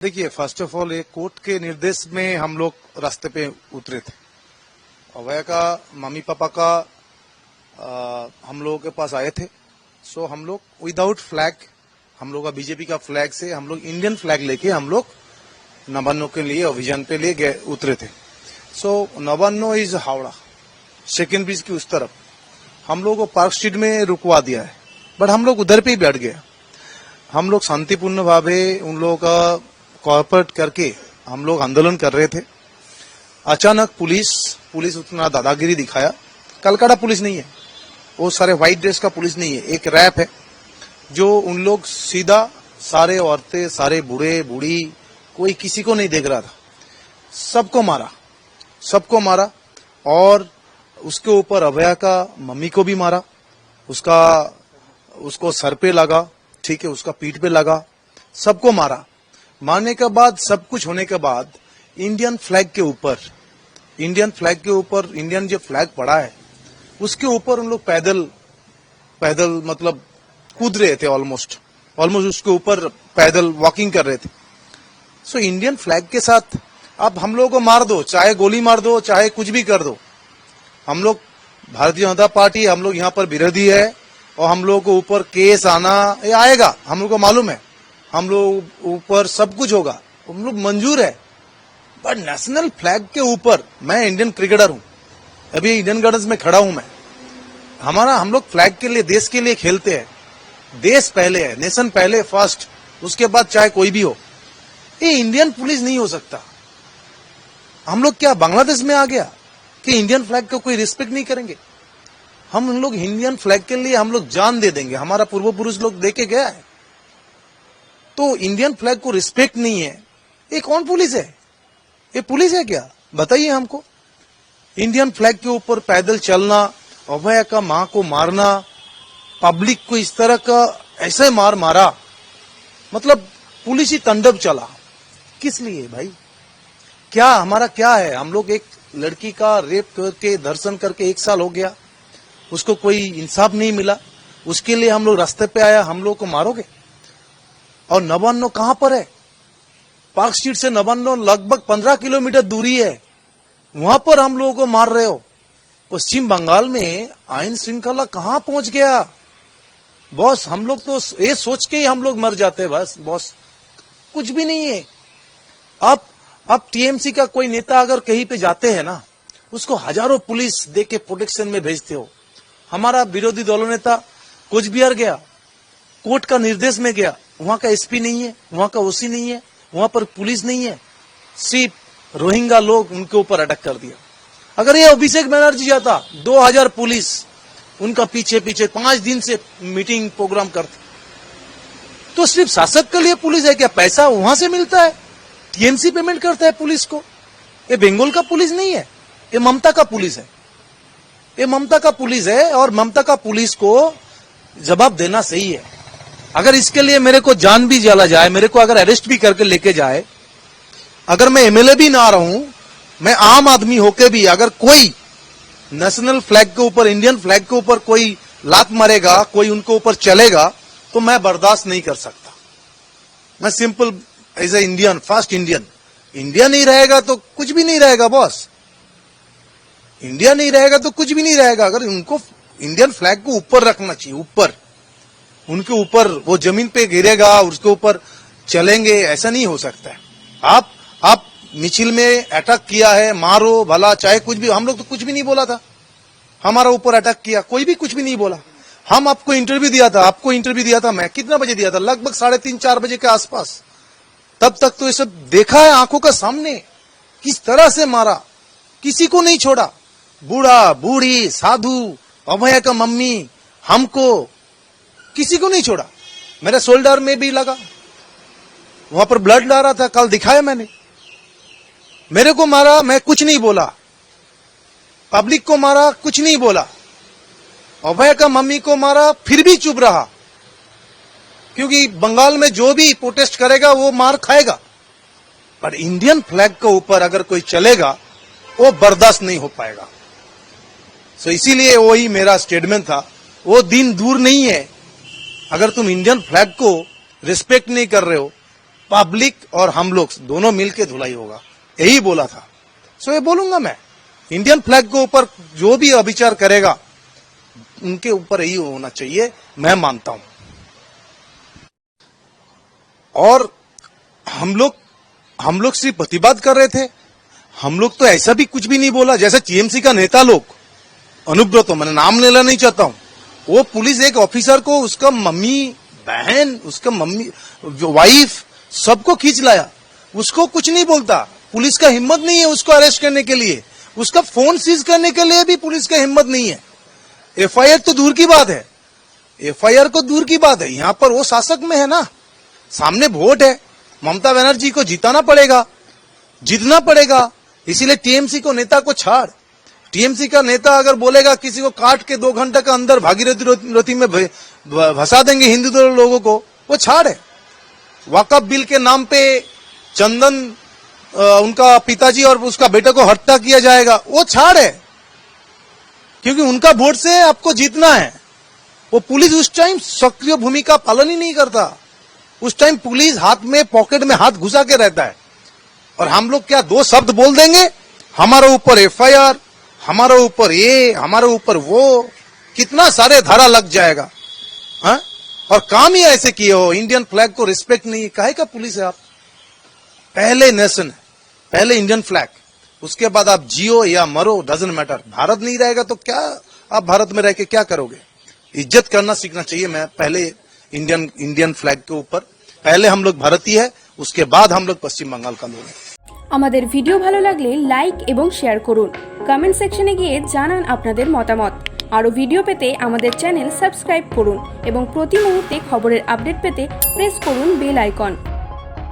देखिए, first of all एक court के निर्देश में हम लोग रास्ते पे उतरे थे। अभय का मम्मी पापा का हम लोगों के पास आए थे। सो हम लोग विदाउट फ्लैग, हम लोग का बीजेपी का फ्लैग से हम लोग इंडियन फ्लैग लेके हम लोग नवान्नो के लिए अभियान पे लिए उतरे थे। सो नवान्नो इज हावड़ा, सेकेंड ब्रिज की उस तरफ हम लोग को पार्क स्ट्रीट में रुकवा दिया है, बट हम लोग उधर पे ही बैठ गए। हम लोग शांतिपूर्ण भावे उन लोगों का कोऑपरेट करके हम लोग आंदोलन कर रहे थे। अचानक पुलिस उतना दादागिरी दिखाया। कलकत्ता पुलिस नहीं है, वो सारे व्हाइट ड्रेस का पुलिस नहीं है, एक रैप है जो उन लोग सीधा सारे औरतें, सारे बूढ़े बूढ़ी, कोई किसी को नहीं देख रहा था, सबको मारा और उसके ऊपर अभया का मम्मी को भी मारा। उसको सर पे लगा, ठीक है, उसका पीठ पे लगा, सबको मारा। मारने के बाद, सब कुछ होने के बाद इंडियन फ्लैग के ऊपर इंडियन जो फ्लैग पड़ा है उसके ऊपर उन लोग पैदल मतलब कूद रहे थे, ऑलमोस्ट उसके ऊपर पैदल वॉकिंग कर रहे थे। सो इंडियन फ्लैग के साथ आप हम लोगों को मार दो, चाहे गोली मार दो, चाहे कुछ भी कर दो। हम लोग भारतीय जनता पार्टी, हम लोग यहाँ पर विरोधी है और हम लोगों को ऊपर केस आना ये आएगा, हम लोग को मालूम है, हम लोग ऊपर सब कुछ होगा, हम लोग मंजूर है। बट नेशनल फ्लैग के ऊपर, मैं इंडियन क्रिकेटर हूं, अभी इंडियन गार्डन्स में खड़ा हूं मैं, हम लोग फ्लैग के लिए, देश के लिए खेलते हैं। देश पहले है, नेशन पहले, फर्स्ट, उसके बाद चाहे कोई भी हो। ये इंडियन पुलिस नहीं हो सकता। हम लोग क्या बांग्लादेश में आ गया कि इंडियन फ्लैग को कोई रिस्पेक्ट नहीं करेंगे? हम लोग इंडियन फ्लैग के लिए हम लोग जान दे देंगे, हमारा पूर्व पुरुष लोग दे के गया है। तो इंडियन फ्लैग को रिस्पेक्ट नहीं है, ये कौन पुलिस है? ये पुलिस है क्या? बताइए हमको। इंडियन फ्लैग के ऊपर पैदल चलना, अभय का मां को मारना, पब्लिक को इस तरह का ऐसे मारा, मतलब पुलिस ही तांडव चला। किस लिए भाई? क्या हमारा क्या है? हम लोग एक लड़की का रेप करके, दर्शन करके 1 साल हो गया, उसको कोई इंसाफ नहीं मिला, उसके लिए हम लोग रास्ते पे आया, हम लोग को मारोगे? और नवान्नो कहां पर है? पार्क स्ट्रीट से नवान्नो लगभग 15 किलोमीटर दूरी है, वहां पर हम लोगों को मार रहे हो। पश्चिम बंगाल में आईन श्रृंखला कहां पहुंच गया बॉस? हम लोग तो ये सोच के ही हम लोग मर जाते हैं बस बॉस, कुछ भी नहीं है। अब टीएमसी का कोई नेता अगर कहीं पे जाते हैं ना, उसको हजारों पुलिस दे के प्रोटेक्शन में भेजते हो। हमारा विरोधी दलों नेता कुछ बिहार गया, कोर्ट का निर्देश में गया, वहां का एसपी नहीं है, वहां का ओसी नहीं है, वहां पर पुलिस नहीं है, सिर्फ रोहिंग्या लोग उनके ऊपर अटैक कर दिया। अगर ये अभिषेक बनर्जी जाता, 2000 पुलिस उनका पीछे 5 दिन से मीटिंग प्रोग्राम करते। तो सिर्फ शासक के लिए पुलिस है क्या? पैसा वहां से मिलता है, टीएमसी पेमेंट करता है पुलिस को। ये बंगाल का पुलिस नहीं है, ये ममता का पुलिस है, ये ममता का पुलिस है। और ममता का पुलिस को जवाब देना सही है। अगर इसके लिए मेरे को जान भी जला जाए, मेरे को अगर अरेस्ट भी करके लेके जाए, अगर मैं एमएलए भी ना रहूं, मैं आम आदमी होके भी अगर कोई नेशनल फ्लैग के ऊपर, इंडियन फ्लैग के ऊपर कोई लात मारेगा, कोई उनके ऊपर चलेगा, तो मैं बर्दाश्त नहीं कर सकता। मैं simple as a Indian, first India नहीं रहेगा तो कुछ भी नहीं रहेगा बॉस। इंडिया नहीं रहेगा तो कुछ भी नहीं रहेगा। अगर उनको इंडियन फ्लैग को ऊपर रखना चाहिए, ऊपर, उनके ऊपर वो जमीन पे गिरेगा, उसके ऊपर चलेंगे, ऐसा नहीं हो सकता है। आप मिचिल में अटैक किया है, मारो भला, चाहे कुछ भी, हम लोग तो कुछ भी नहीं बोला था। हमारा ऊपर अटैक किया, कोई भी कुछ भी नहीं बोला। हम आपको इंटरव्यू दिया था, मैं कितना बजे दिया था? लगभग 3:30-4 बजे के आसपास। तब तक तो ये सब देखा है आंखों का सामने, किस तरह से मारा, किसी को नहीं छोड़ा। बूढ़ा बूढ़ी, साधु, अभय का मम्मी, हमको, किसी को नहीं छोड़ा। मेरे शोल्डर में भी लगा, वहां पर ब्लड ला रहा था, कल दिखाया मैंने। मेरे को मारा, मैं कुछ नहीं बोला। पब्लिक को मारा, कुछ नहीं बोला। अभय का मम्मी को मारा, फिर भी चुप रहा, क्योंकि बंगाल में जो भी प्रोटेस्ट करेगा वो मार खाएगा। पर इंडियन फ्लैग के ऊपर अगर कोई चलेगा, वो बर्दाश्त नहीं हो पाएगा। सो इसीलिए वही मेरा स्टेटमेंट था। वो दिन दूर नहीं है, अगर तुम इंडियन फ्लैग को रिस्पेक्ट नहीं कर रहे हो, पब्लिक और हम लोग दोनों मिलके धुलाई होगा, यही बोला था। सो ये बोलूंगा मैं, इंडियन फ्लैग के ऊपर जो भी अविचार करेगा उनके ऊपर यही होना चाहिए, मैं मानता हूं। और हम लोग सिर्फ प्रतिवाद कर रहे थे, हम लोग तो ऐसा भी कुछ भी नहीं बोला। जैसे टीएमसी का नेता लोग अनुब्रत, मैंने नाम लेना नहीं चाहता हूं, वो पुलिस एक ऑफिसर को, उसका मम्मी बहन, उसका मम्मी वाइफ, सबको खींच लाया, उसको कुछ नहीं बोलता। पुलिस का हिम्मत नहीं है उसको अरेस्ट करने के लिए, उसका फोन सीज करने के लिए भी पुलिस का हिम्मत नहीं है। एफआईआर तो दूर की बात है, एफआईआर को दूर की बात है, यहां पर वो शासक में है ना, सामने वोट है, ममता बनर्जी को जिताना पड़ेगा, जीतना पड़ेगा। इसीलिए टीएमसी को नेता को छाड़, टीएमसी का नेता अगर बोलेगा किसी को काट के 2 घंटे का अंदर भागीरथी में भसा देंगे हिंदू लोगों को, वो छाड़ है। वक़्फ़ बिल के नाम पे चंदन उनका पिताजी और उसका बेटे को हत्या किया जाएगा, वो छाड़ है, क्योंकि उनका वोट से आपको जीतना है। वो पुलिस उस टाइम सक्रिय भूमिका पालन ही नहीं करता, उस टाइम पुलिस हाथ में पॉकेट में हाथ घुसा के रहता है। और हम लोग क्या 2 शब्द बोल देंगे, हमारे ऊपर एफआईआर, हमारे ऊपर ये, हमारे ऊपर वो, कितना सारे धारा लग जाएगा। हाँ? और काम ही ऐसे किए हो, इंडियन फ्लैग को रिस्पेक्ट नहीं, काहे का पुलिस है आप? पहले नेशन है, पहले इंडियन फ्लैग, उसके बाद आप जियो या मरो, डजंट मैटर। भारत नहीं रहेगा तो क्या आप भारत में रह के क्या करोगे? इज्जत करना सीखना चाहिए। मैं पहले इंडियन फ्लैग के ऊपर, पहले हम लोग भारतीय है, उसके बाद हम लोग पश्चिम बंगाल का लोग हैं। আমাদের ভিডিও ভালো লাগলে লাইক এবং শেয়ার করুন, কমেন্ট সেকশনে গিয়ে জানান আপনাদের মতামত। আরও ভিডিও পেতে আমাদের চ্যানেল সাবস্ক্রাইব করুন এবং প্রতি মুহূর্তে খবরের আপডেট পেতে প্রেস করুন বেল আইকন।